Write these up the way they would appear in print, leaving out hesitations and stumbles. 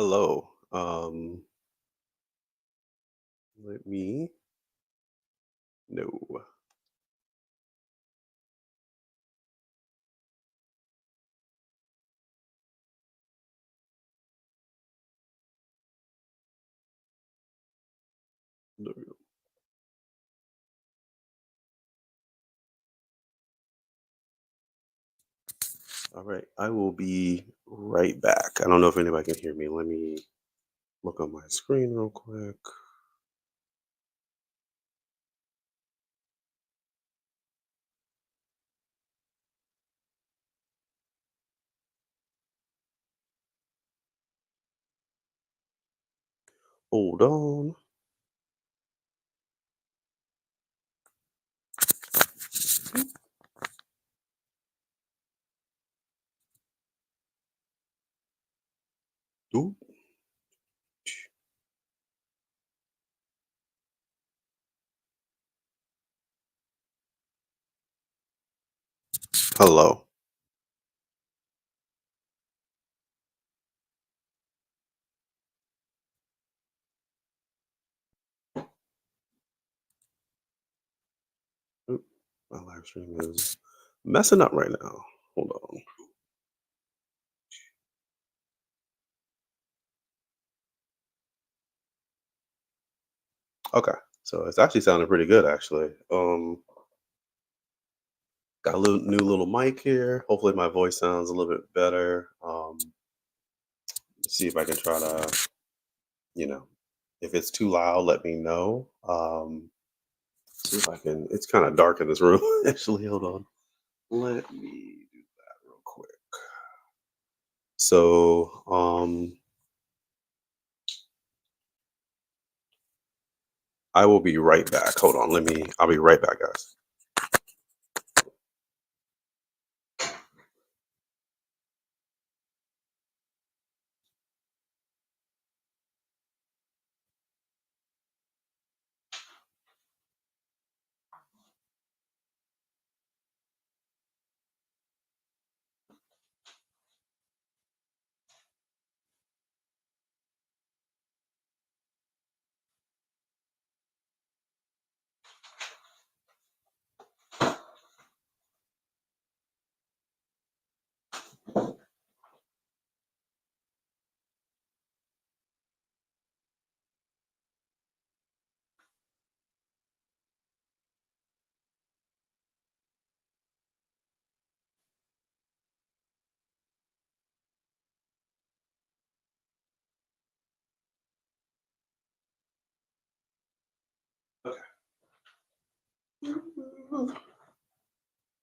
Hello. Let me know. There we go. All right. I will be right back. I don't know if anybody can hear me. Let me look on my screen real quick. Hold on. Oop. Hello. Oop. My live stream is messing up right now. Hold on. Okay. So it's actually sounding pretty good, actually. Got a new little mic here. Hopefully, my voice sounds a little bit better. See if I can try to, you know, if it's too loud, let me know. See if I can. It's kind of dark in this room. Actually, hold on. Let me do that real quick. So, I will be right back. Hold on. Let me. I'll be right back, guys. Okay.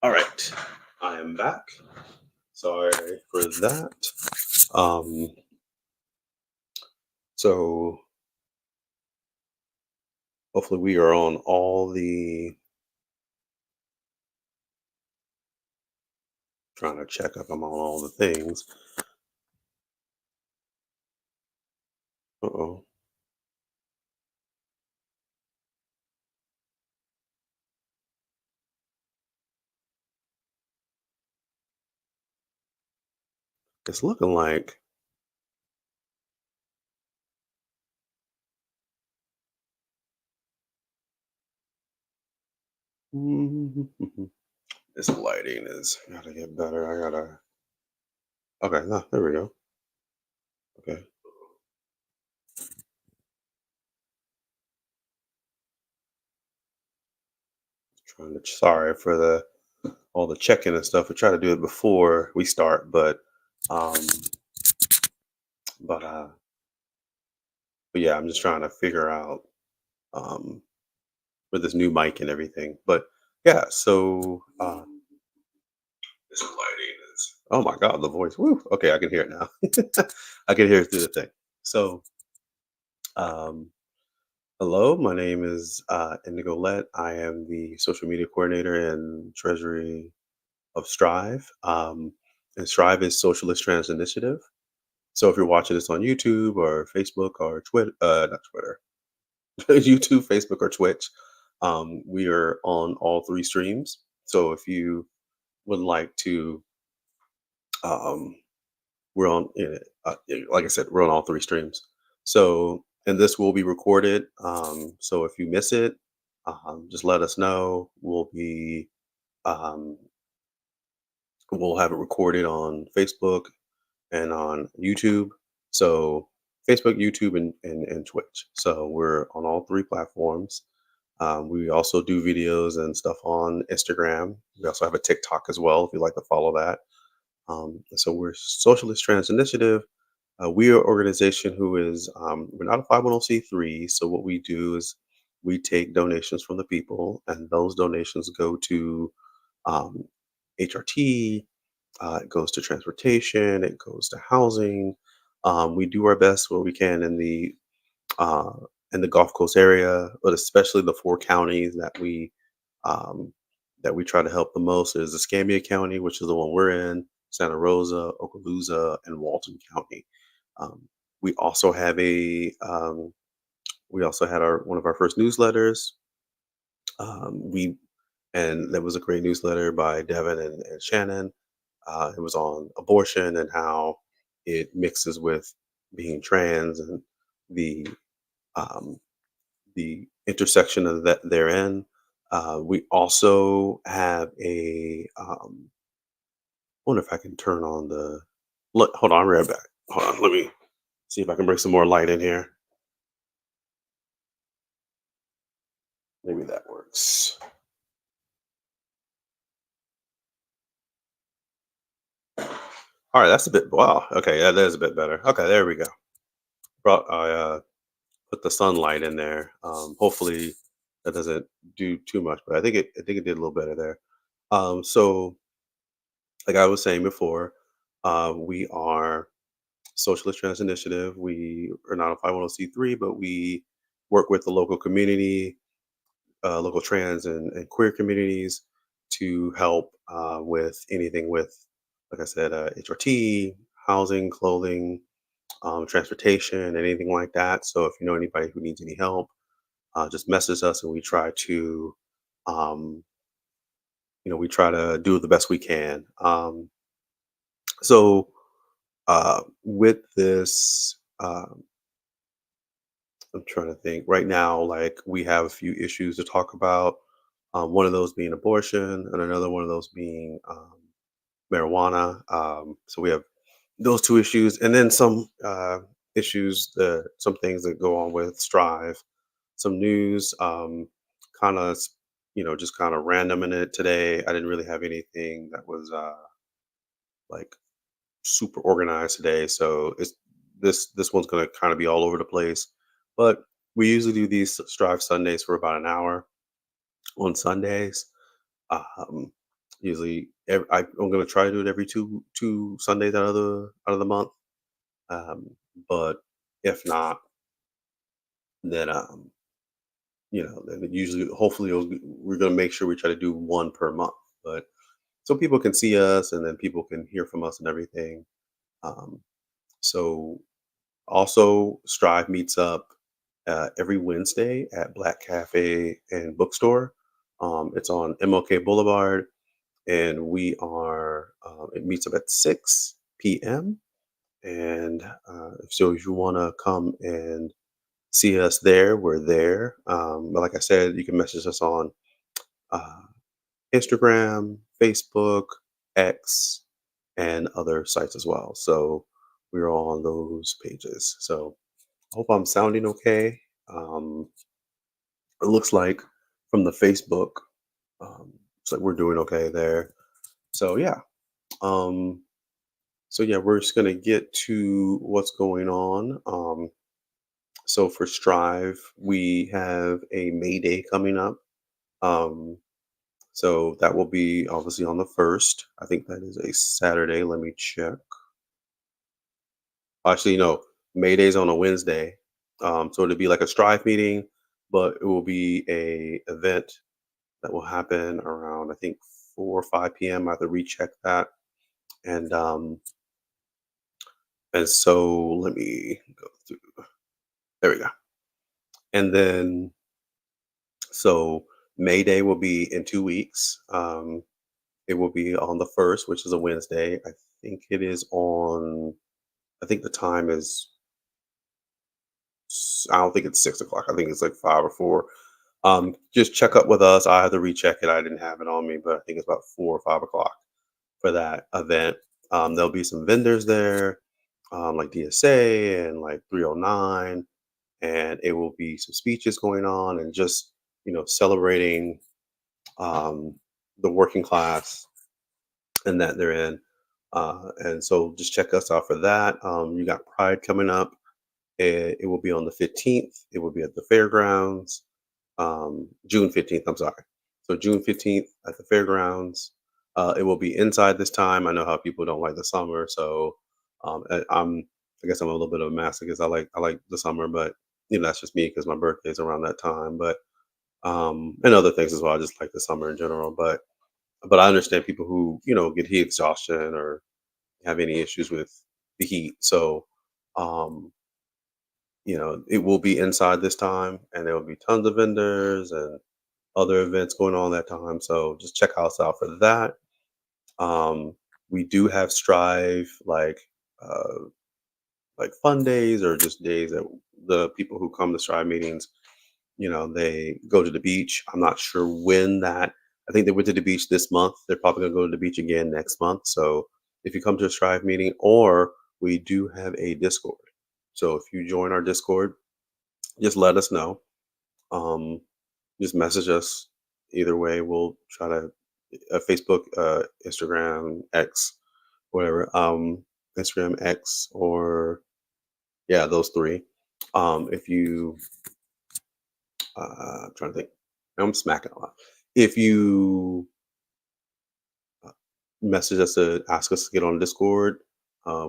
All right. I am back. Sorry for that. Um. So hopefully we are on all the. Trying to check if I'm on all the things. Uh oh. It's looking like. This lighting is gotta get better. I gotta. Okay. No, there we go. Okay. Trying to. Sorry for the all the check-in and stuff. We try to do it before we start, um but uh but yeah, I'm just trying to figure out um with this new mic and everything. But yeah, so this lighting is, oh my god, the voice. Woo. Okay, I can hear it now. I can hear it through the thing. So um hello, my name is Indigo Let. I am the social media coordinator and treasury of Strive. And Strive is Socialist Trans Initiative. So if you're watching this on YouTube or Facebook or Twitter, not Twitter, YouTube, Facebook, or Twitch, we are on all three streams. So if you would like to um, we're on, like I said, we're on all three streams. So, and this will be recorded. So if you miss it, just let us know. Um, we'll have it recorded on Facebook and on YouTube. So Facebook, YouTube, and Twitch. So we're on all three platforms. We also do videos and stuff on Instagram. We also have a TikTok as well if you'd like to follow that. So we're Socialist Trans Initiative. We are an organization who is, we're not a 501c3. So what we do is we take donations from the people, and those donations go to um, HRT, it goes to transportation, it goes to housing. We do our best where we can uh, in the Gulf Coast area, but especially the four counties um, that we try to help the most is Escambia County, which is the one we're in, Santa Rosa, Okaloosa, and Walton County. Um, we also have we also had our one of our first newsletters. We and That was a great newsletter by Devin and Shannon. It was on abortion and how it mixes with being trans and the um, the intersection of that therein. We also have wonder if I can turn on the. Look, hold on, I'm right back. Hold on, let me see if I can bring some more light in here. Maybe that works. All right, that's a bit. Wow. Okay, yeah, that is a bit better. Okay, there we go. I put the sunlight in there. Hopefully, that doesn't do too much, but I think it did a little better there. So, like I was saying before, we are Socialist Trans Initiative. We are not a 501c3, but we work with the local community, local trans and queer communities to help with anything with, like I said, HRT, housing, clothing, transportation, anything like that. So if you know anybody who needs any help, just message us and we try to, um, we try to do the best we can. So with this, I'm trying to think right now, like we have a few issues to talk about. One of those being abortion, and another one of those being marijuana. So we have those two issues, and then some issues, some things that go on with Strive, some news, kind of, just kind of random in it today. I didn't really have anything that was like super organized today, so this one's going to kind of be all over the place. But we usually do these Strive Sundays for about an hour on Sundays. Um, I'm going to try to do it every two Sundays out of the month. Um, but if not, then then usually, hopefully, we're going to make sure we try to do one per month. But so people can see us, and then people can hear from us and everything. Um, so also, Strive meets up every Wednesday at Black Cafe and Bookstore. It's on MLK Boulevard, and it meets up at 6 p.m. And so if you want to come and see us there, we're there. But like I said, you can message us on uh, Instagram, Facebook, X, and other sites as well. So we're all on those pages. So I hope I'm sounding okay. Um, it looks like from the Facebook, it's like we're doing okay there. So yeah. Um, so yeah, we're just gonna get to what's going on. So for Strive, we have a May Day coming up. Um, so that will be obviously on the first. I think that is a Saturday. Let me check. Actually, no, May Day's on a Wednesday. So it'll be like a Strive meeting, but it will be a event that will happen around, I think, 4 or 5 p.m. I have to recheck that. And so let me go through. There we go. And then so May Day will be in 2 weeks. It will be on the first, which is a Wednesday. I think it is on. I think the time is I don't think it's 6 o'clock. I think it's like 5 or 4. Just check up with us. I had to recheck it. I didn't have it on me, but I think it's about 4 or 5 o'clock for that event. There'll be some vendors there, like DSA and like 309, and it will be some speeches going on and just celebrating um, the working class and that they're in. And so just check us out for that. You got Pride coming up. It will be on the 15th. It will be at the fairgrounds. June 15th, I'm sorry. So June 15th at the fairgrounds. It will be inside this time. I know how people don't like the summer, so I guess I'm a little bit of a masochist. I like the summer, but that's just me because my birthday's around that time. But and other things as well. I just like the summer in general. But I understand people who get heat exhaustion or have any issues with the heat. So um, it will be inside this time, and there will be tons of vendors and other events going on that time. So just check us out for that. Um, we do have Strive uh, like fun days or just days that the people who come to Strive meetings, they go to the beach. I'm not sure when that. I think they went to the beach this month. They're probably gonna go to the beach again next month. So if you come to a Strive meeting, or we do have a Discord. So if you join our Discord, just let us know. Um, just message us. Either way, we'll try to Facebook, Instagram, X, whatever. Instagram, X, or yeah, those three. If you, I'm trying to think. I'm smacking a lot. If you message us to ask us to get on Discord,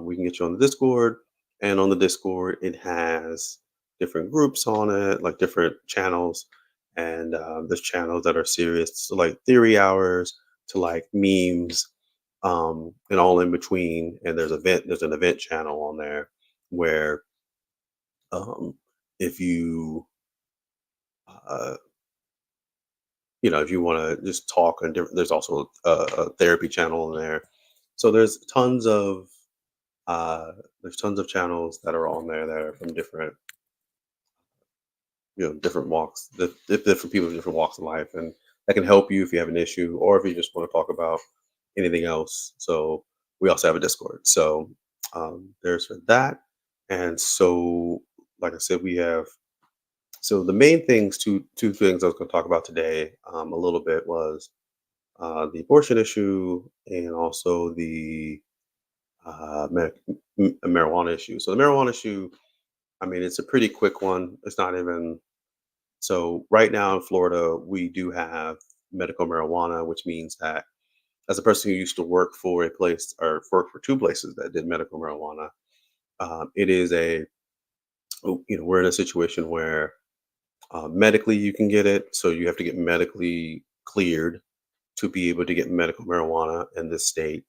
we can get you on the Discord. And on the Discord, it has different groups on it, like different channels. And there's channels that are serious, so like theory hours to like memes, and all in between. And there's an event channel on there where um, if you uh, if you want to just talk and different, there's also a therapy channel in there. So uh, there's tons of channels that are on there that are from different different walks, different people, different walks of life, and that can help you if you have an issue or if you just want to talk about anything else. So we also have a Discord. So there's for that, and so like I said, we have. So the main things, two things I was going to talk about today, a little bit was the abortion issue and also the marijuana issue. So the marijuana issue, I mean, it's a pretty quick one. It's not even so. Right now in Florida, we do have medical marijuana, which means that as a person who used to work for a place or work for two places that did medical marijuana, it is we're in a situation where medically you can get it, so you have to get medically cleared to be able to get medical marijuana in this state.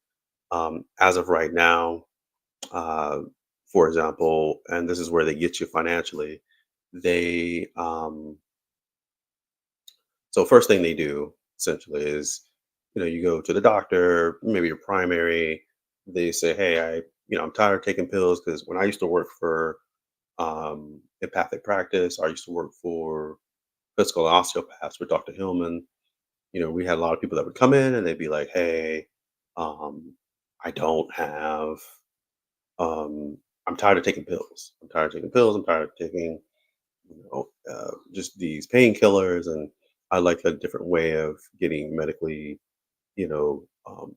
As of right now, uh, for example, and this is where they get you financially. They So first thing they do essentially is, you go to the doctor, maybe your primary. They say, "Hey, I'm tired of taking pills because when I used to work for empathic practice, I used to work for physical osteopaths with Dr. Hillman. We had a lot of people that would come in and they'd be like, "Hey, um, I don't have." Um, I'm tired of taking pills. I'm tired of taking pills. I'm tired of taking, just these painkillers, and I like a different way of getting medically, you know, um,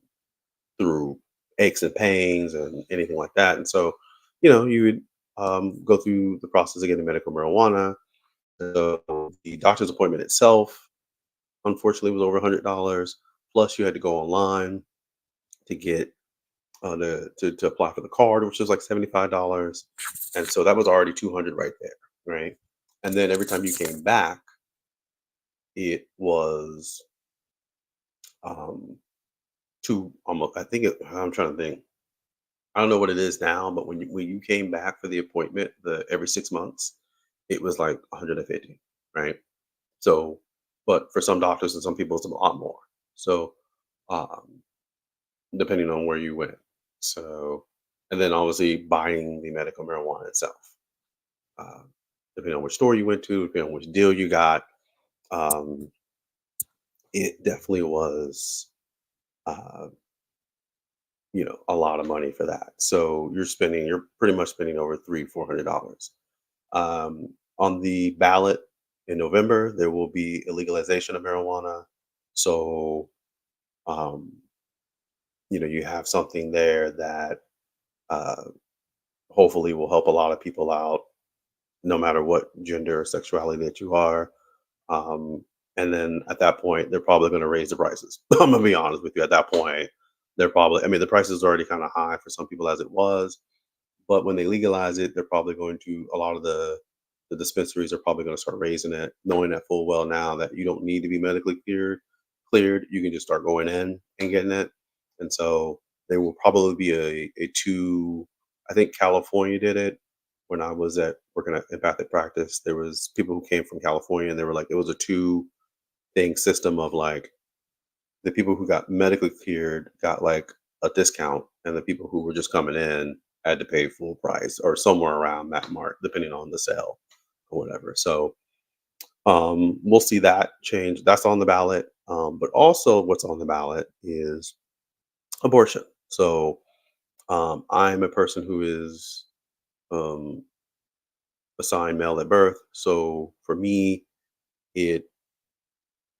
through aches and pains and anything like that. And so, you would go through the process of getting medical marijuana. So the doctor's appointment itself, unfortunately, was over $100. Plus, you had to go online to get to apply for the card, which was like $75, and so that was already 200 right there, right? And then every time you came back, it was um, two almost. I think I'm trying to think. I don't know what it is now, but when you came back for the appointment, the every 6 months, it was like 150, right? So, but for some doctors and some people, it's a lot more. So, um, depending on where you went. So, and then obviously buying the medical marijuana itself. Uh, Depending on which store you went to, depending on which deal you got, um, it definitely was, uh, a lot of money for that. So you're pretty much spending over $400. On the ballot in November, there will be a legalization of marijuana. So, um, you have something there that uh, hopefully will help a lot of people out, no matter what gender or sexuality that you are. Um, and then at that point, they're probably going to raise the prices. I'm going to be honest with you. At that point, I mean, the price is already kind of high for some people as it was. But when they legalize it, they're probably going to a lot of the dispensaries are probably going to start raising it, knowing that full well now that you don't need to be medically cleared. You can just start going in and getting it. And so there will probably be a two. I think California did it when I was at working at empathic practice. There was people who came from California, and they were like, it was a two thing system of like the people who got medically cleared got like a discount, and the people who were just coming in had to pay full price or somewhere around that mark, depending on the sale or whatever. So we'll see that change. That's on the ballot. But also, what's on the ballot is abortion. So I'm a person who is um, assigned male at birth. So for me, it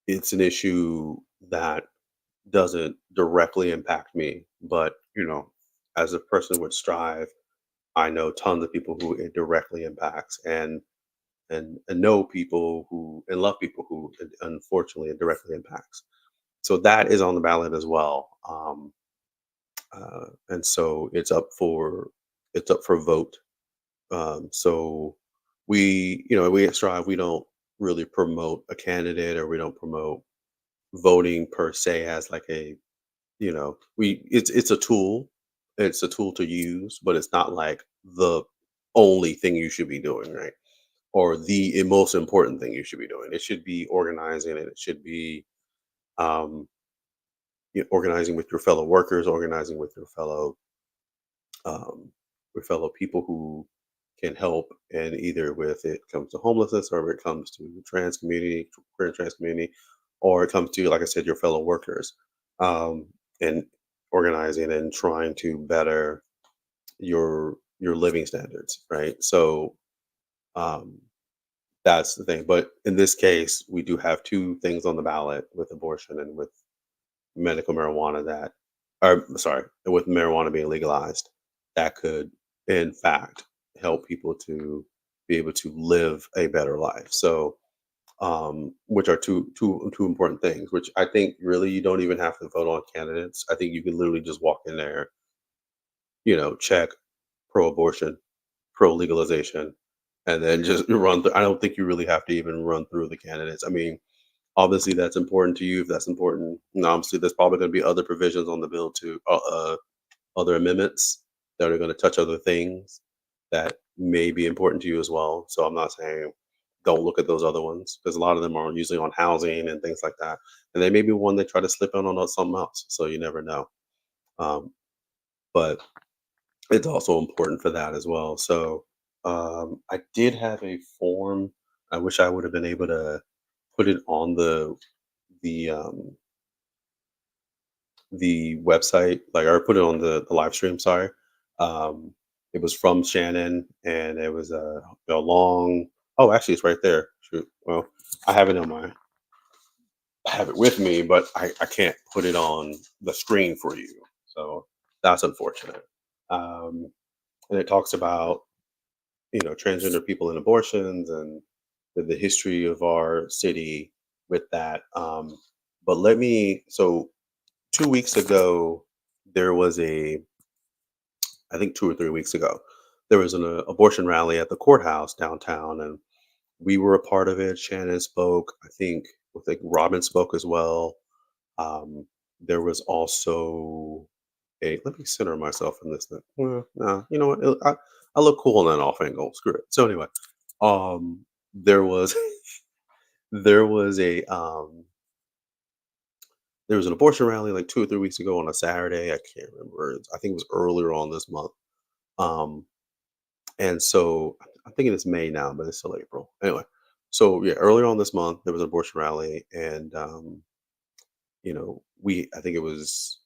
it's an issue that doesn't directly impact me, but as a person with Strive, I know tons of people who it directly impacts, and know people who and love people who unfortunately it directly impacts. So that is on the ballot as well, and so it's up for vote. So we at Strive, we don't really promote a candidate, or we don't promote voting per se as like a we it's a tool. It's a tool to use, but it's not like the only thing you should be doing, right? Or the most important thing you should be doing. It should be organizing, and it should be um organizing with your fellow workers, organizing with um your fellow people who can help, and either with it comes to homelessness, or if it comes to the trans community, queer and trans community, or it comes to, like I said, your fellow workers, um, and organizing and trying to better your living standards, right? So um, that's the thing. But in this case, we do have two things on the ballot with abortion and with medical marijuana that, or sorry, with marijuana being legalized, that could, in fact, help people to be able to live a better life. So, which are two important things. Which I think really you don't even have to vote on candidates. I think you can literally just walk in there, check pro-abortion, pro-legalization, and then just run through. I don't think you really have to even run through the candidates. I mean, obviously that's important to you. If that's important, and obviously there's probably going to be other provisions on the bill too, other amendments that are going to touch other things that may be important to you as well. So I'm not saying don't look at those other ones, because a lot of them are usually on housing and things like that, and they may be one they try to slip in on something else. So you never know. Um, but it's also important for that as well. So I did have a form. I wish I would have been able to put it on the website, like, or put it on the live stream. Sorry, um, it was from Shannon, and it was a long. Oh, actually, it's right there. Shoot. Well, I have it on my. I have it with me, but I can't put it on the screen for you. So that's unfortunate. Um, and it talks about transgender people and abortions, and the history of our city with that. But so 2 weeks ago, there was I think 2 or 3 weeks ago, there was an abortion rally at the courthouse downtown, and we were a part of it. Shannon spoke. I think Robin spoke as well. There was also let me center myself in this thing. Well, no, you know what? I look cool on an off angle. Screw it. So anyway, there was there was a there was an abortion rally like 2 or 3 weeks ago on a Saturday. I can't remember. I think it was earlier on this month. Um, and so I'm thinking it's May now, but it's still April. Anyway, so yeah, earlier on this month there was an abortion rally, and I think it was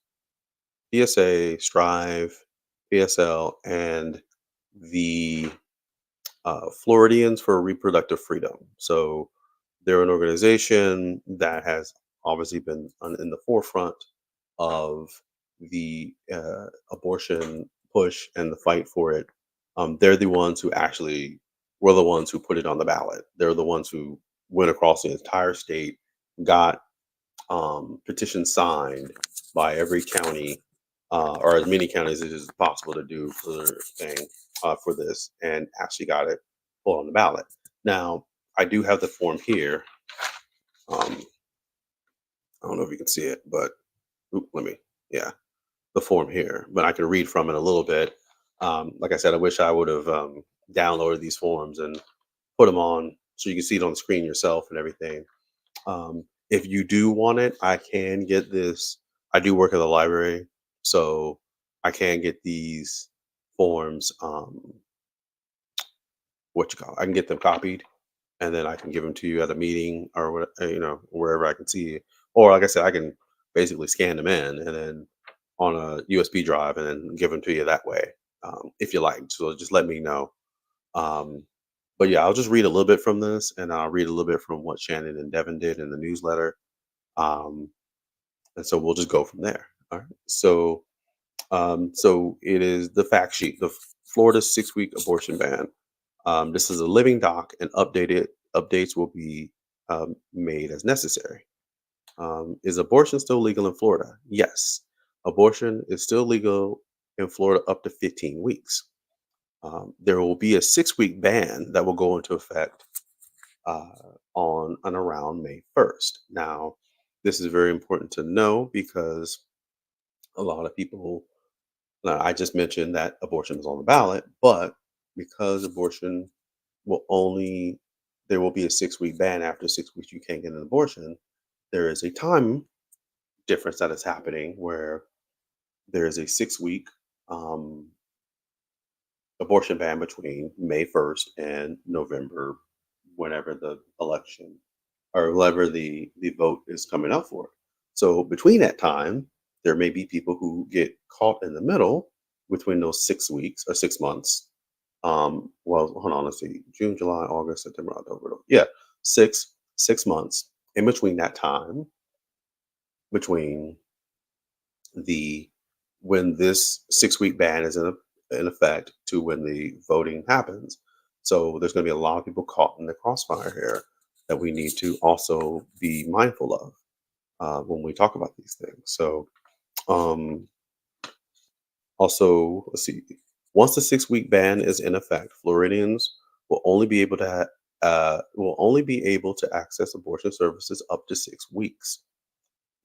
PSA, Strive, PSL, and the Floridians for Reproductive Freedom. So they're an organization that has obviously been in the forefront of the abortion push and the fight for it. They're the ones who actually were the ones who put it on the ballot. They're the ones who went across the entire state, got petitions signed by every county, or as many counties as is possible to do for their thing for this, and actually got it put on the ballot. Now, I do have the form here. Um, I don't know if you can see it, but yeah, the form here, but I can read from it a little bit. Like I said, I wish I would have downloaded these forms and put them on so you can see it on the screen yourself and everything. If you do want it, I can get this. I do work at the library, so I can get these forms. What you call? I can get them copied, and then I can give them to you at a meeting or wherever I can see it. Or like I said, I can basically scan them in and then on a USB drive and then give them to you that way, if you like. So just let me know. Um, but yeah, I'll just read a little bit from this, and I'll read a little bit from what Shannon and Devin did in the newsletter. Um, and so we'll just go from there. All right. So it is the fact sheet, the Florida 6-week abortion ban. This is a living doc, and updates will be made as necessary. Is abortion still legal in Florida? Yes, abortion is still legal in Florida up to 15 weeks. There will be a 6-week ban that will go into effect uh, on and around May 1st. Now, this is very important to know because a lot of people, now, I just mentioned that abortion is on the ballot, but because abortion will only, there will be a 6-week ban. After 6 weeks, you can't get an abortion. There is a time difference that is happening where there is a 6-week um, abortion ban between May 1st and November, whenever the election or whenever the vote is coming up for it. So between that time, there may be people who get caught in the middle between those 6 weeks or 6 months. Well, hold on, let's see, June, July, August, September, October. Yeah, six months in between that time, between the when this 6-week ban is in effect to when the voting happens. So there's going to be a lot of people caught in the crossfire here that we need to also be mindful of when we talk about these things. So um, also, let's see. Once the 6-week ban is in effect, Floridians will only be able to access abortion services up to 6 weeks.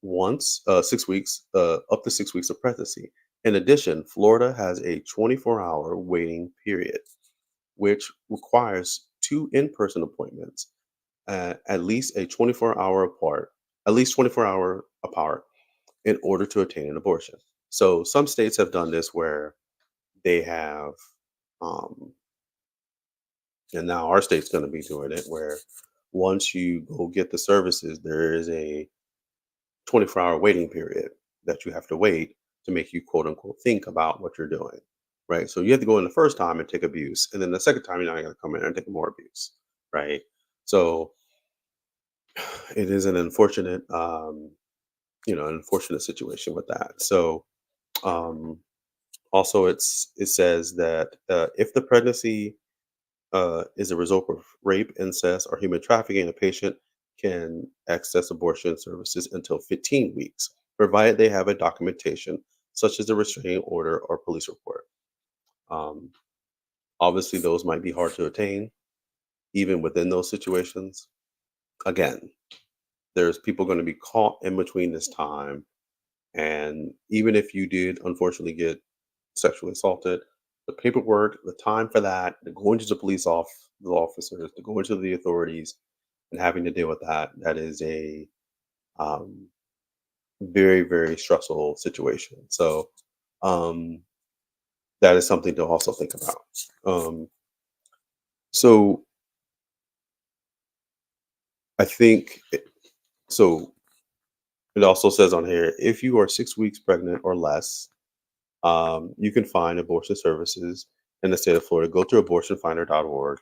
Once 6 weeks, up to 6 weeks of pregnancy. In addition, Florida has a 24-hour waiting period, which requires two in-person appointments, at least a 24-hour apart, at least 24-hour apart, in order to obtain an abortion. So some states have done this where they have, um, and now our state's going to be doing it where once you go get the services, there is a 24-hour waiting period that you have to wait to make you quote unquote think about what you're doing. Right. So you have to go in the first time and take abuse. And then the second time, you're not going to come in and take more abuse. Right. So it is an unfortunate, an unfortunate situation with that. So um, also it says that if the pregnancy is a result of rape, incest, or human trafficking, a patient can access abortion services until 15 weeks, provided they have a documentation such as a restraining order or police report. Um, Obviously, those might be hard to attain, even within those situations. Again, there's people going to be caught in between this time. And even if you did unfortunately get sexually assaulted, the paperwork, the time for that, the going to the officers, to go into the authorities, and having to deal with that is a um, very, very stressful situation. So, um, that is something to also think about. Um, so I think so. It also says on here, if you are 6 weeks pregnant or less, you can find abortion services in the state of Florida. Go to abortionfinder.org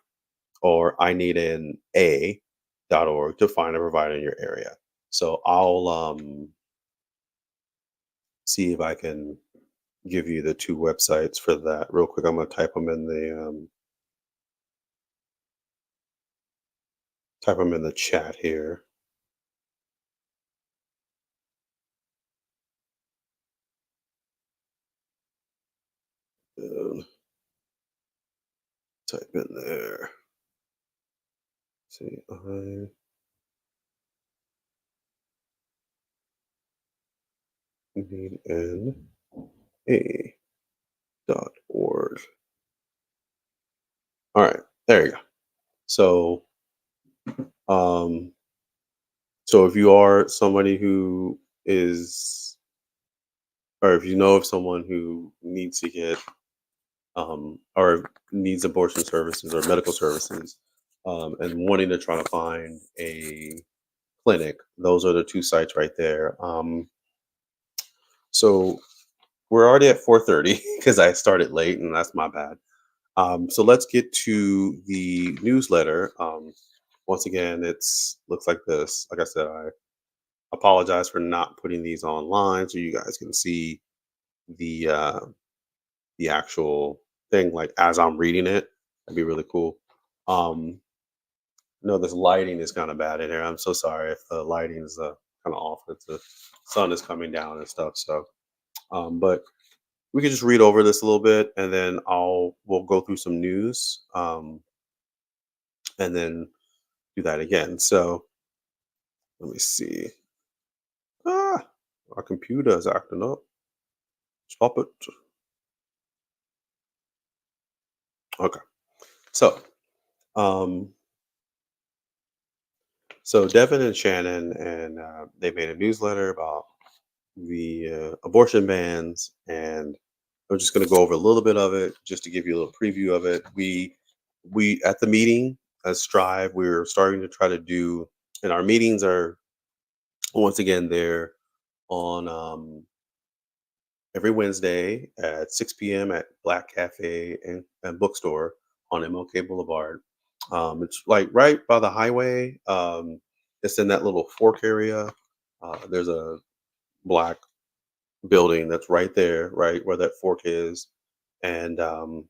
or I need an A.org to find a provider in your area. So I'll see if I can give you the two websites for that real quick. I'm going to type them in the chat here. Uh, Type in there. See, I need an A.org. All right, there you go. So, um, so if you are somebody who is, or if you know of someone who needs to get, or needs abortion services or medical services, and wanting to try to find a clinic, those are the two sites right there. So we're already at 4:30 because I started late, and that's my bad. So let's get to the newsletter. Once again, it's looks like this. Like I said, I apologize for not putting these online so you guys can see the uh, the actual thing, like as I'm reading it. That'd be really cool. No, this lighting is kind of bad in here. I'm so sorry if the lighting is kind of off. If the sun is coming down and stuff. So, but we could just read over this a little bit, and then we'll go through some news, and then do that again. So let me see. Ah, our computer is acting up. Stop it. Okay. So, um, so Devin and Shannon, and they made a newsletter about the abortion bans, and I'm just going to go over a little bit of it just to give you a little preview of it. We at the meeting as Strive, we're starting to try to do, and our meetings are once again there on every Wednesday at 6 p.m. at Black Cafe and Bookstore on MLK Boulevard. It's like right by the highway. It's in that little fork area. There's a black building that's right there, right where that fork is, and on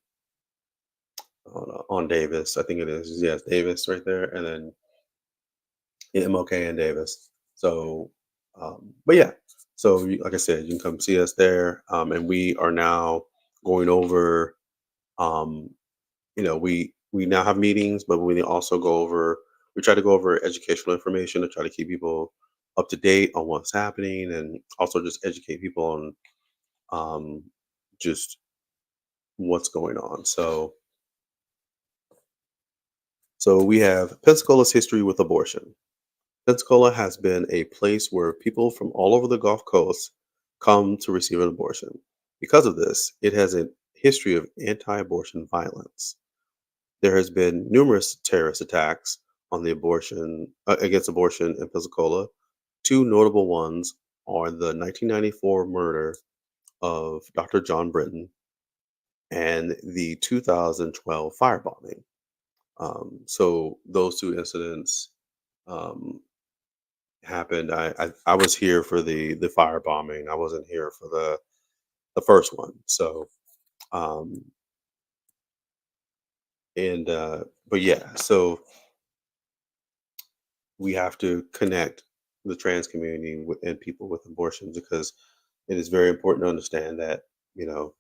Davis, I think it is. Yes, Davis right there, and then MLK and Davis. So, but yeah, so like I said, you can come see us there, and we are now going over. Um, we now have meetings, but we also go over. We try to go over educational information to try to keep people up to date on what's happening, and also just educate people on um, just what's going on. So we have Pensacola's history with abortion. Pensacola has been a place where people from all over the Gulf Coast come to receive an abortion. Because of this, it has a history of anti-abortion violence. There has been numerous terrorist attacks on the abortion against abortion in Pensacola. Two notable ones are the 1994 murder of Dr. John Britton and the 2012 firebombing. So those two incidents um, happened. I was here for the firebombing. I wasn't here for the first one. So um, and but yeah, so we have to connect the trans community and people with abortions because it is very important to understand that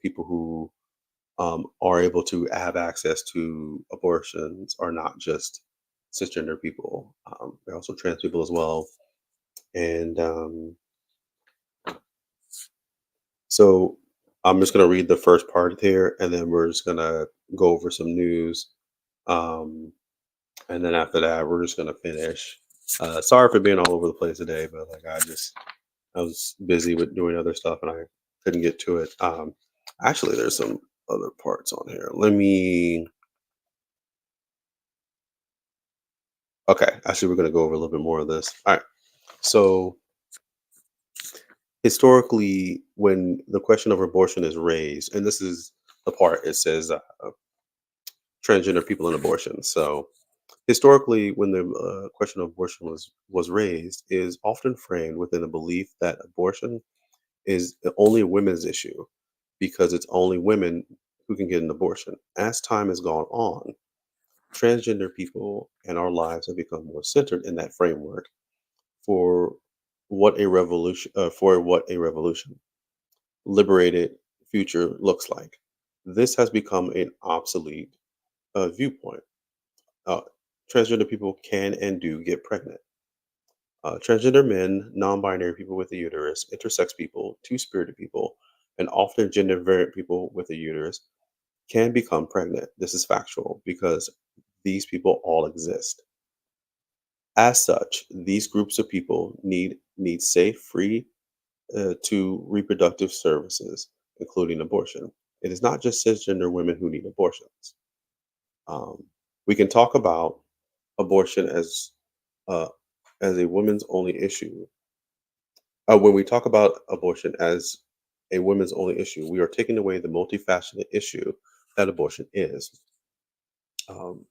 people who are able to have access to abortions are not just cisgender people. They're also trans people as well. And so I'm just going to read the first part here, and then we're just going to go over some news. Um, and then after that, we're just going to finish. Sorry for being all over the place today, but like I was busy with doing other stuff and I couldn't get to it. Actually, there's some other parts on here. Let me. Okay, actually, we're going to go over a little bit more of this. All right. So historically, when the question of abortion is raised, and this is the part it says transgender people and abortion. So historically, when the question of abortion was raised, is often framed within the belief that abortion is only a women's issue because it's only women who can get an abortion. As time has gone on, transgender people and our lives have become more centered in that framework for what a revolution liberated future looks like. This has become an obsolete viewpoint. Uh, Transgender people can and do get pregnant. Transgender men, non-binary people with a uterus, intersex people, two-spirited people, and often gender variant people with a uterus can become pregnant. This is factual because these people all exist. As such, these groups of people need safe, free to reproductive services, including abortion. It is not just cisgender women who need abortions. Um, we can talk about abortion uh, as a women's only issue. When we talk about abortion as a women's only issue, we are taking away the multifaceted issue that abortion is. Um,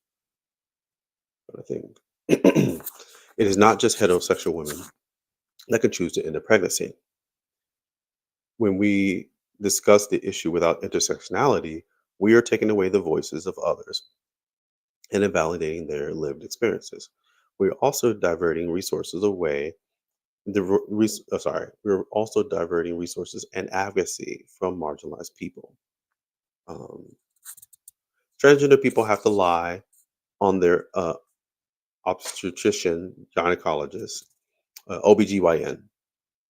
I think it is not just heterosexual women that can choose to end a pregnancy. When we discuss the issue without intersectionality, we are taking away the voices of others and invalidating their lived experiences. We're also diverting resources away. We're also diverting resources and advocacy from marginalized people. Um, Transgender people have to lie on their obstetrician, gynecologist, OBGYN,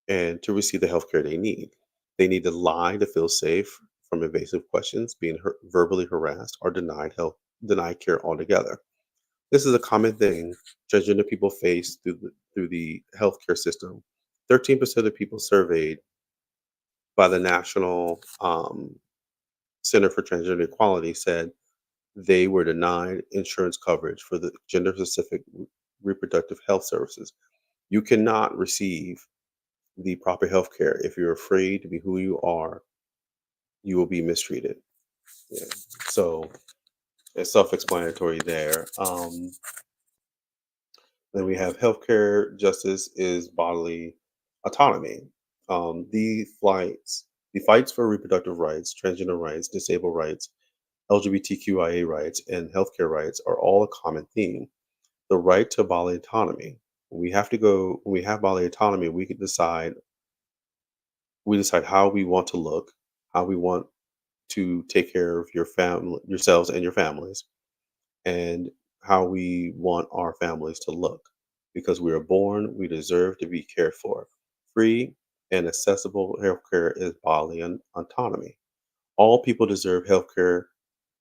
and to receive the healthcare they need. They need to lie to feel safe from invasive questions, being verbally harassed, or denied care altogether. This is a common thing transgender people face through the healthcare system. 13% of people surveyed by the National Center for Transgender Equality said they were denied insurance coverage for the gender specific reproductive health services. You cannot receive the proper health care if you're afraid to be who you are, you will be mistreated. Yeah. So it's self-explanatory there. Then we have healthcare justice is bodily autonomy. The fights for reproductive rights, transgender rights, disabled rights, LGBTQIA rights, and healthcare rights are all a common theme. The right to bodily autonomy. When we have bodily autonomy, we decide how we want to look, how we want to take care of yourselves and your families, and how we want our families to look. Because we are born, we deserve to be cared for. Free and accessible healthcare is bodily autonomy. All people deserve healthcare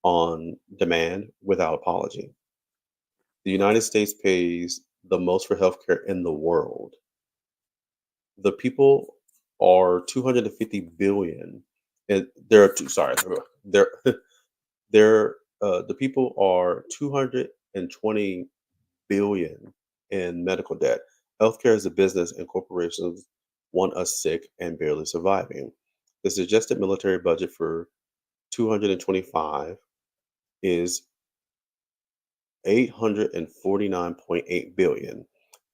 on demand without apology. The United States pays the most for healthcare in the world. The people are 250 billion, and there are two. Sorry, there there. The people are 220 billion in medical debt. Healthcare is a business, and corporations want us sick and barely surviving. The suggested military budget for 225 is 849.8 billion.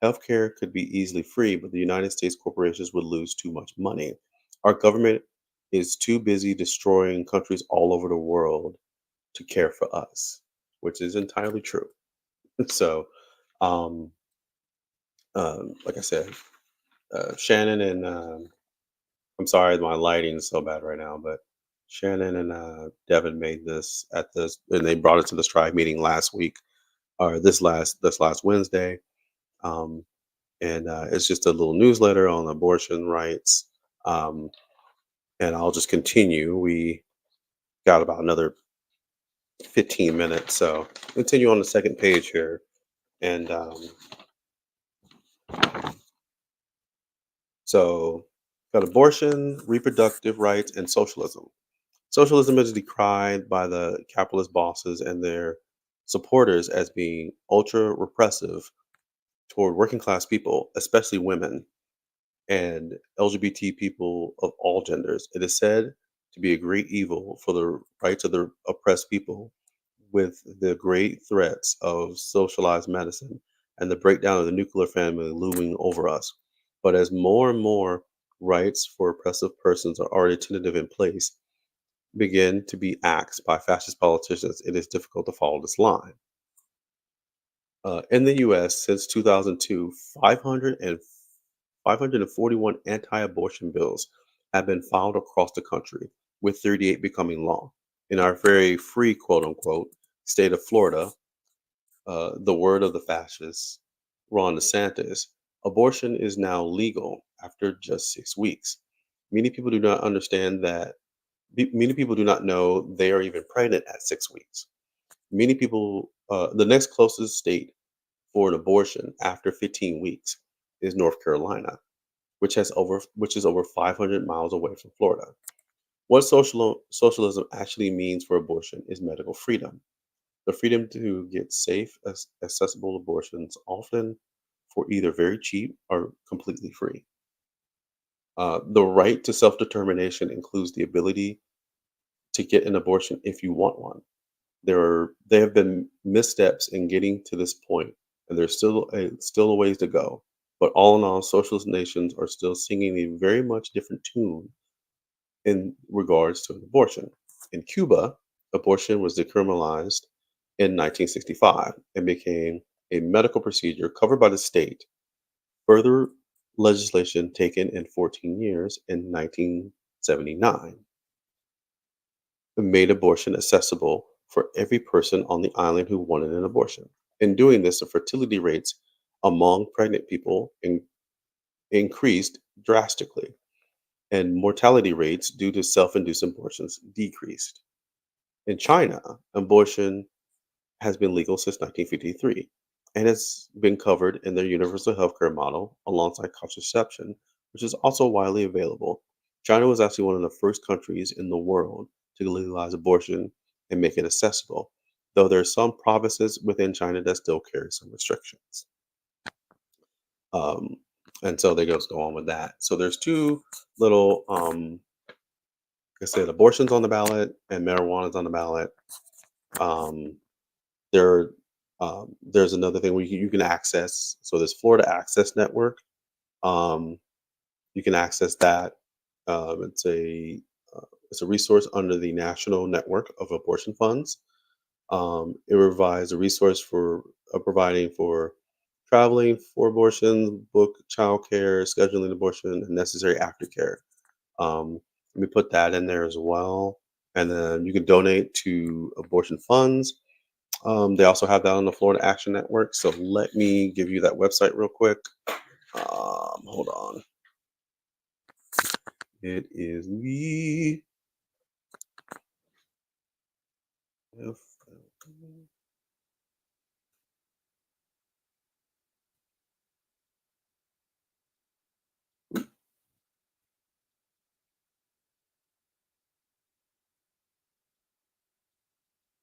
Healthcare could be easily free, but the United States corporations would lose too much money. Our government is too busy destroying countries all over the world to care for us, which is entirely true. So, um, like I said, Shannon and I'm sorry, my lighting is so bad right now, but Shannon and Devin made this and they brought it to the Strive meeting last week or this last Wednesday. Um, and it's just a little newsletter on abortion rights. Um, and I'll just continue. We got about another 15 minutes, so continue on the second page here. And so, got abortion, reproductive rights, and socialism. Socialism is decried by the capitalist bosses and their supporters as being ultra repressive toward working class people, especially women and LGBT people of all genders. It is said to be a great evil for the rights of the oppressed people, with the great threats of socialized medicine and the breakdown of the nuclear family looming over us. But as more and more rights for oppressive persons are already tentative in place, begin to be axed by fascist politicians, it is difficult to follow this line. In the US, since 2002, 541 anti abortion bills have been filed across the country, with 38 becoming law. In our very free, quote unquote, state of Florida, the word of the fascist, Ron DeSantis, abortion is now legal after just 6 weeks. Many people do not understand that, many people do not know they are even pregnant at 6 weeks. Many people, the next closest state for an abortion after 15 weeks is North Carolina, which is over 500 miles away from Florida. What socialism actually means for abortion is medical freedom, the freedom to get safe, accessible abortions, often for either very cheap or completely free. The right to self determination includes the ability to get an abortion if you want one. There have been missteps in getting to this point, and there's still a ways to go. But all in all, socialist nations are still singing a very much different tune in regards to abortion. In Cuba, abortion was decriminalized in 1965 and became a medical procedure covered by the state. Further legislation taken in 14 years in 1979 made abortion accessible for every person on the island who wanted an abortion. In doing this, the fertility rates among pregnant people increased drastically, and mortality rates due to self induced abortions decreased. In China, abortion has been legal since 1953 and has been covered in their universal healthcare model alongside contraception, which is also widely available. China was actually one of the first countries in the world to legalize abortion and make it accessible, though there are some provinces within China that still carry some restrictions. Um, and so they just go on with that. So there's two little, like I said, abortions on the ballot and marijuana's on the ballot. Um, There, there's another thing where you can access. So there's Florida Access Network. Um, you can access that. It's a resource under the National Network of Abortion Funds. It provides a resource for providing for traveling for abortion, book childcare, scheduling abortion, and necessary aftercare. Let me put that in there as well. And then you can donate to abortion funds. They also have that on the Florida Action Network. So let me give you that website real quick. Hold on. It is the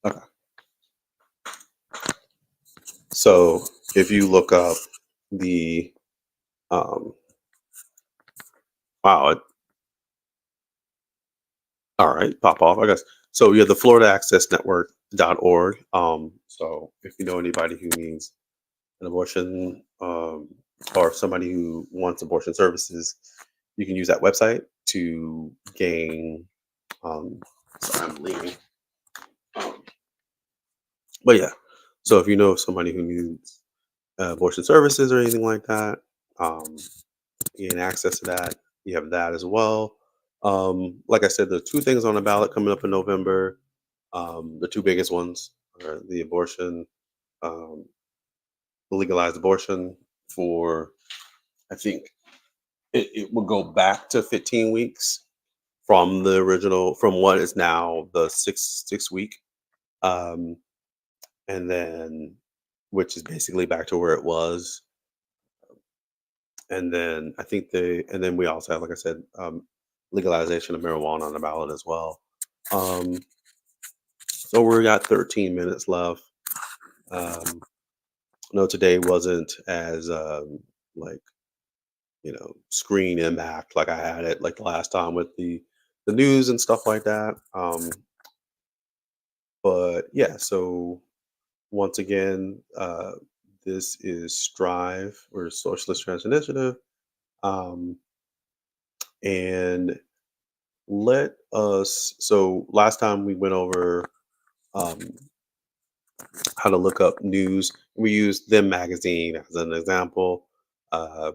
okay. So if you look up the wow, all right, pop off, I guess. So yeah, the Florida Access Network.org. So if you know anybody who needs an abortion, or somebody who wants abortion services, you can use that website to gain. Um, sorry, I'm leaving. Um, but yeah, so if you know somebody who needs abortion services or anything like that, um, you can access to that. You have that as well. Like I said, the two things on the ballot coming up in November. The two biggest ones are the abortion, um, legalized abortion for, I think it will go back to 15 weeks from the original, from what is now the six week, um, and then which is basically back to where it was. And then I think and then we also have, like I said, legalization of marijuana on the ballot as well. Um, so we got 13 minutes left. Um, no, today wasn't as like screen impact like I had it like the last time with the news and stuff like that. But yeah, so once again, this is Strive or Socialist Trans Initiative, um, and let us. So last time we went over um, how to look up news. We used Them Magazine as an example. Uh,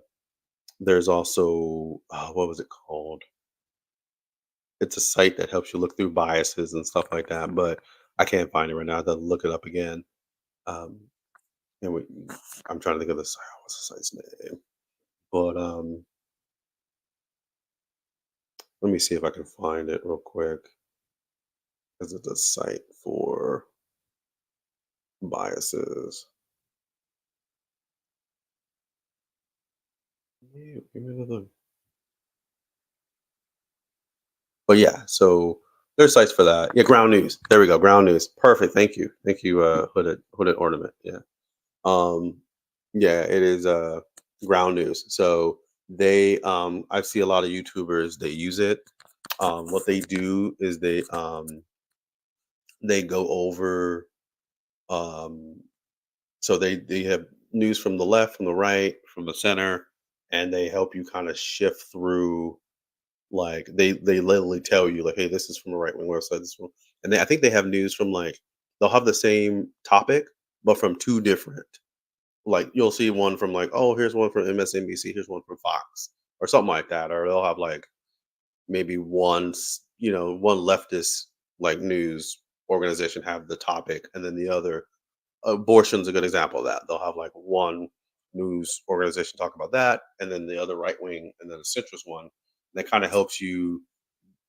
there's also what was it called? It's a site that helps you look through biases and stuff like that, but I can't find it right now. I have to look it up again. Um, and I'm trying to think of the site. What's the site's name? But let me see if I can find it real quick. Because it's a site for biases. Yeah, give me another. But yeah, so there's sites for that. Yeah, Ground News. There we go. Ground News. Perfect. Thank you. Hooded ornament. Yeah. Um, yeah, it is Ground News. So I see a lot of YouTubers they use it. What they do is they go over um so they have news from the left, from the right, from the center, and they help you kind of shift through. Like they literally tell you like, hey, this is from a right wing website. This one, and I think they have news from like they'll have the same topic, but from two different. Like you'll see one from like, oh, here's one from MSNBC, here's one from Fox, or something like that, or they'll have like maybe one leftist like news organization have the topic, and then the other abortion's a good example of that. They'll have like one news organization talk about that, and then the other right wing, and then a centrist one. That kind of helps you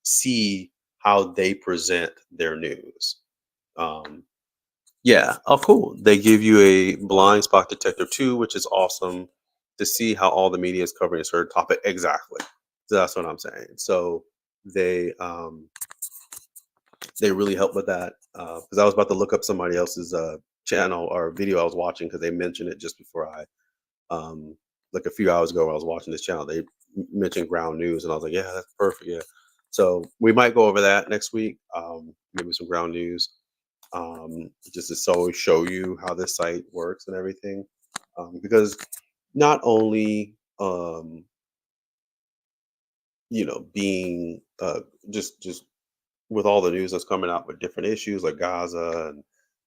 see how they present their news. Um, yeah. Oh, cool. They give you a blind spot detector too, which is awesome to see how all the media is covering a certain topic. Exactly. So that's what I'm saying. So they um, they really help with that because I was about to look up somebody else's channel or video I was watching because they mentioned it just before like a few hours ago when I was watching this channel. They mentioned Ground News, and I was like, yeah, that's perfect. Yeah. So we might go over that next week. Maybe some Ground News, just to show you how this site works and everything. Because not only being just with all the news that's coming out with different issues like Gaza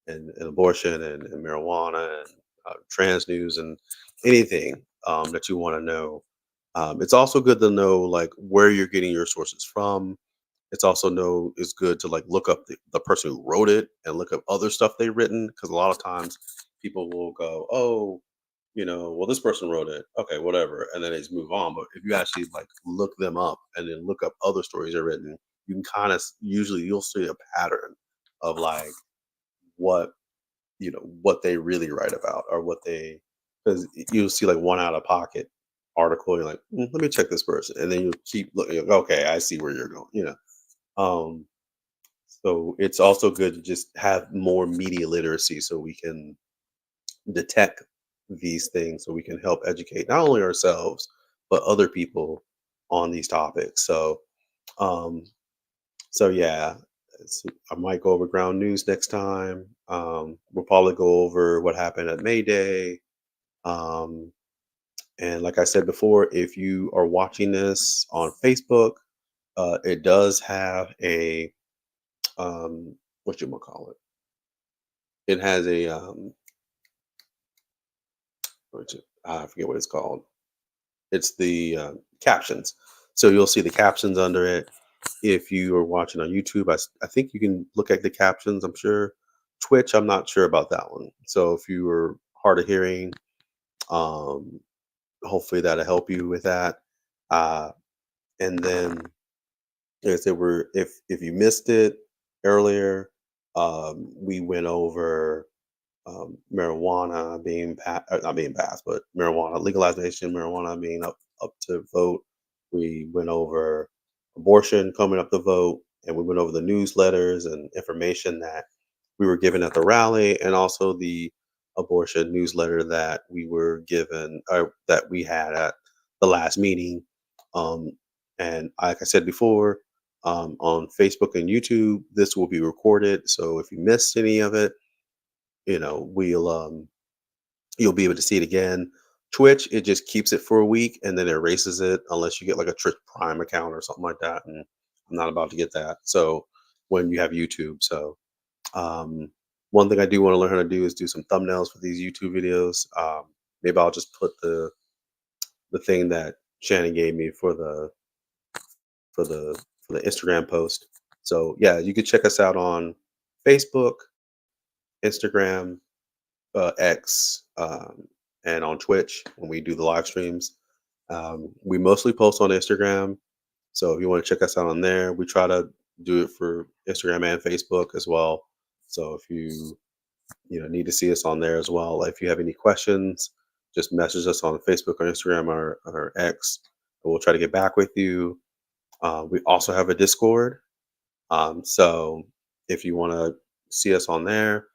and abortion and marijuana and trans news and anything that you want to know. It's also good to know like where you're getting your sources from. It's also know it's good to like look up the person who wrote it and look up other stuff they've written because a lot of times people will go, oh, well, this person wrote it. Okay, whatever. And then they just move on. But if you actually like look them up and then look up other stories they're written, you can kind of usually you'll see a pattern of like what what they really write about or what they because you'll see like one out of pocket article. You're like, let me check this person, and then you keep looking. You're like, okay, I see where you're going. Um, so it's also good to just have more media literacy so we can detect these things so we can help educate not only ourselves but other people on these topics. Um yeah, I might go over Ground News next time. We'll probably go over what happened at May Day. um and like I said before, if you are watching this on Facebook, it does have a what you call it, it has a I forget what it's called. It's the captions. So you'll see the captions under it. If you are watching on YouTube, I think you can look at the captions. I'm sure. Twitch, I'm not sure about that one. So if you are hard of hearing, um, hopefully that'll help you with that. Uh, and then, like I said, if you missed it earlier, we went over marijuana being not being passed, but marijuana legalization, marijuana being up to vote. We went over abortion coming up to vote. and we went over the newsletters and information that we were given at the rally, and also the abortion newsletter that we were given, or that we had at the last meeting. Um, and like I said before, on Facebook and YouTube, this will be recorded. So if you missed any of it, we'll you'll be able to see it again. Twitch, it just keeps it for a week and then erases it unless you get like a Twitch Prime account or something like that. And I'm not about to get that. So when you have YouTube, so um, one thing I do want to learn how to do is do some thumbnails for these YouTube videos. Maybe I'll just put the thing that Shannon gave me for the Instagram post. So yeah, you can check us out on Facebook, Instagram, X, and on Twitch when we do the live streams. We mostly post on Instagram, so if you want to check us out on there, we try to do it for Instagram and Facebook as well. So if you need to see us on there as well. If you have any questions, just message us on Facebook or Instagram or X, and we'll try to get back with you. We also have a Discord, so if you want to see us on there,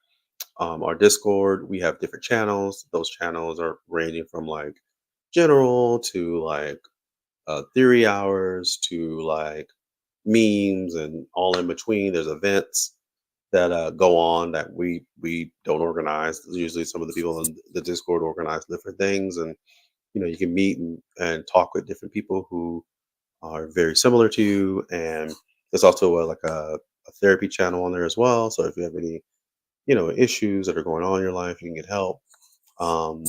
our Discord, we have different channels. Those channels are ranging from like general to like theory hours to like memes and all in between. There's events that go on that we don't organize. Usually, some of the people in the Discord organize different things, and you can meet and talk with different people who are very similar to you. And there's also like a therapy channel on there as well. So if you have any issues that are going on in your life, you can get help. Um,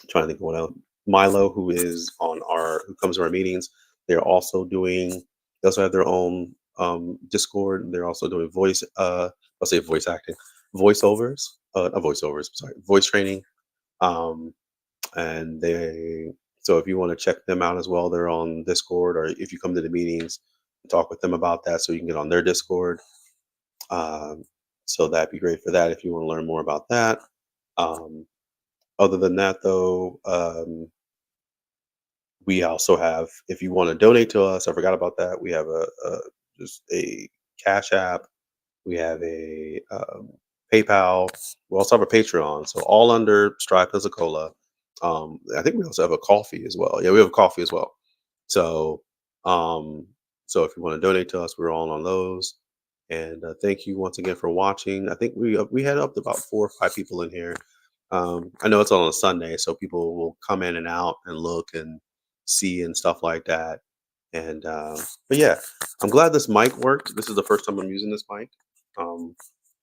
Trying to think of what else. Milo, who comes to our meetings, they're also doing. They also have their own Discord. They're also doing voice. I'll say voice acting, voiceovers. Not voiceovers. Sorry, voice training. Um, and they. So if you want to check them out as well, they're on Discord. Or if you come to the meetings, talk with them about that, so you can get on their Discord. Um, so that'd be great for that if you want to learn more about that. Um, Other than that, though, we also have, if you want to donate to us, I forgot about that. We have a just a Cash App. We have a PayPal. We also have a Patreon. So all under Strive Pensacola. I think we also have a coffee as well. Yeah, we have a coffee as well. So, um, so if you want to donate to us, we're all on those. And thank you once again for watching. I think we had up to about 4 or 5 people in here. I know it's on a Sunday, so people will come in and out and look and see and stuff like that. And but yeah, I'm glad this mic worked. This is the first time I'm using this mic. Um,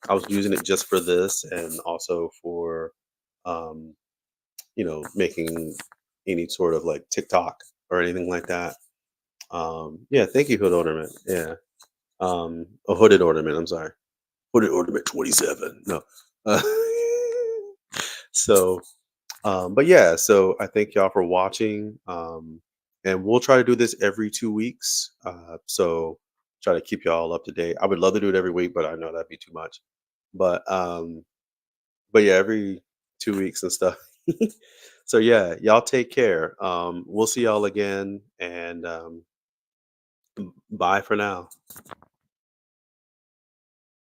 I was using it just for this and also for um, making any sort of like TikTok or anything like that. Yeah, thank you, Hood Ornament. Yeah. A hooded ornament, I'm sorry. Hooded ornament 27. No. Uh, so but yeah, so I thank y'all for watching. And we'll try to do this every 2 weeks. So try to keep y'all up to date. I would love to do it every week, but I know that'd be too much. But yeah, every 2 weeks and stuff. So yeah, y'all take care. We'll see y'all again, and bye for now.